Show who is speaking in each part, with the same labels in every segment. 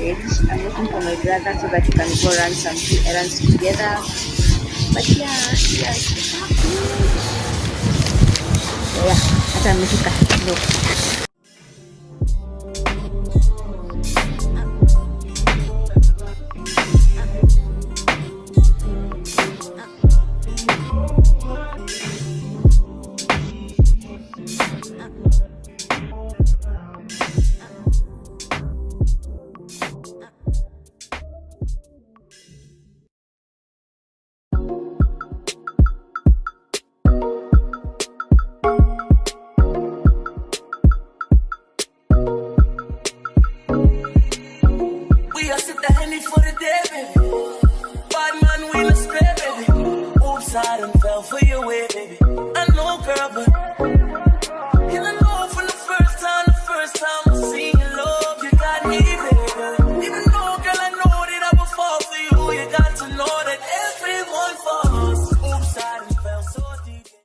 Speaker 1: package. I'm waiting for my brother so that we can go run some few errands together. But yeah. So yeah, hata amefika. No.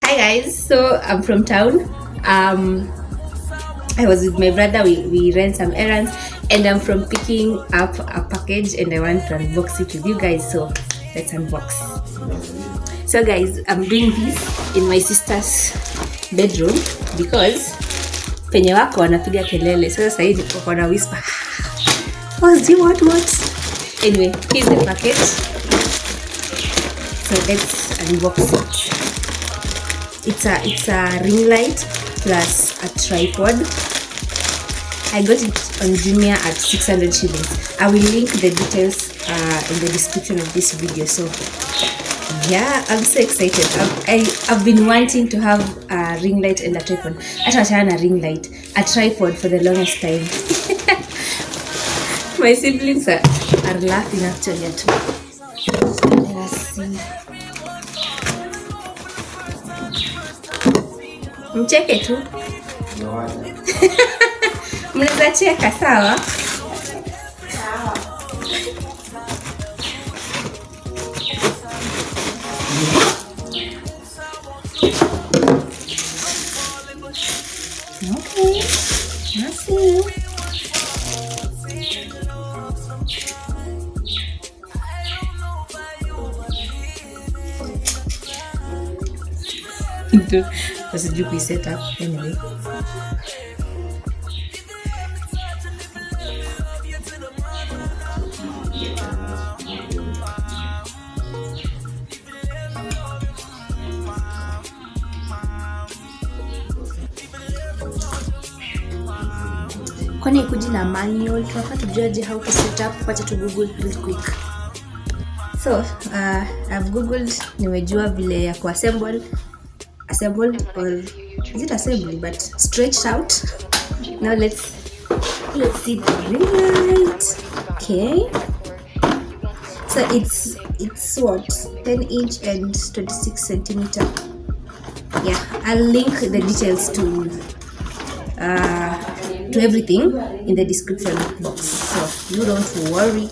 Speaker 1: Hi guys, so I'm from town. I was with my brother, we ran some errands, and I'm from picking up a package and I want to unbox it with you guys, so let's unbox. So guys, I'm doing this in my sister's bedroom because penye wako wanapiga kelele, so sasa hivi wako na whisper. What? Anyway, here's the package. So let's unbox it. It's a ring light plus a tripod. I got it on Jumia at 600 shillings. I will link the details in the description of this video. So yeah, I'm so excited. I've been wanting to have a ring light and a tripod. A ring light, a tripod for the longest time. My siblings are laughing actually at me. Let us see. Mcheke tu. Mnaweza cheka, sawa? Okay. I see you. Wasijui kuiset up anyway. Kwani ikuji na manual, tunafaa tujuaje how to set up? Wacha tu Google real quick. So I've googled, nimejua vile ya kuassemble or is it assembly but stretched out. Now let's see the ring light. Okay, so it's what, 10 inch and 26 centimeter. Yeah, I'll link the details to everything in the description box, so you don't worry.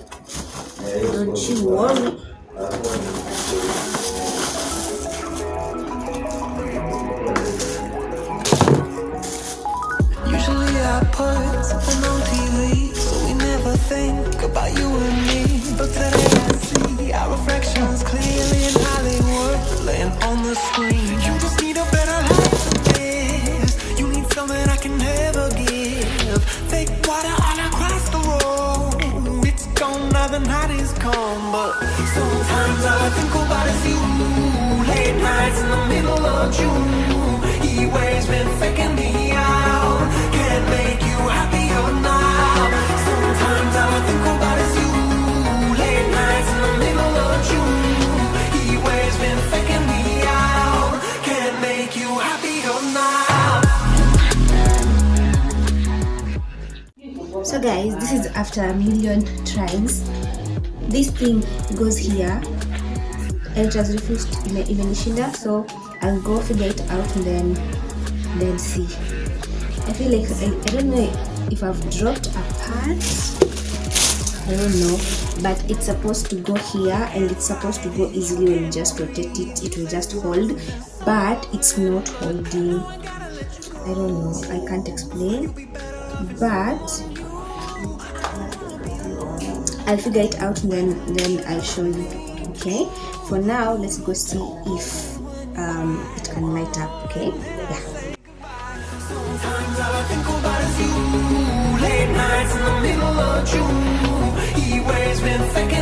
Speaker 2: I put something on TV, so we never think about you and me. But today I see our reflections clearly in Hollywood, laying on the screen. You just need a better life than this. You need something I can never give. Fake water all across the road. It's gone now, the night is come. But sometimes all I think about is you. Late nights in the middle of June. He waves been faking me out. Can't make you happier now. Sometimes all I think about is you. Late nights in the middle of June. He waves been faking me out. Can't make you happier now.
Speaker 1: So guys, this is after a million tries. This thing goes here and it has refused imenishinda, so I'll go figure it out and then see. I feel like I don't know if I've dropped a part. I don't know, but it's supposed to go here and it's supposed to go easily when you just rotate it. It will just hold, but it's not holding. I don't know, I can't explain, but I'll figure it out and then I'll show you. Okay, for now let's go see if it can light up. Okay, yeah.
Speaker 2: Sometimes all I think about is you. Late nights in the middle of June. He waves been thinking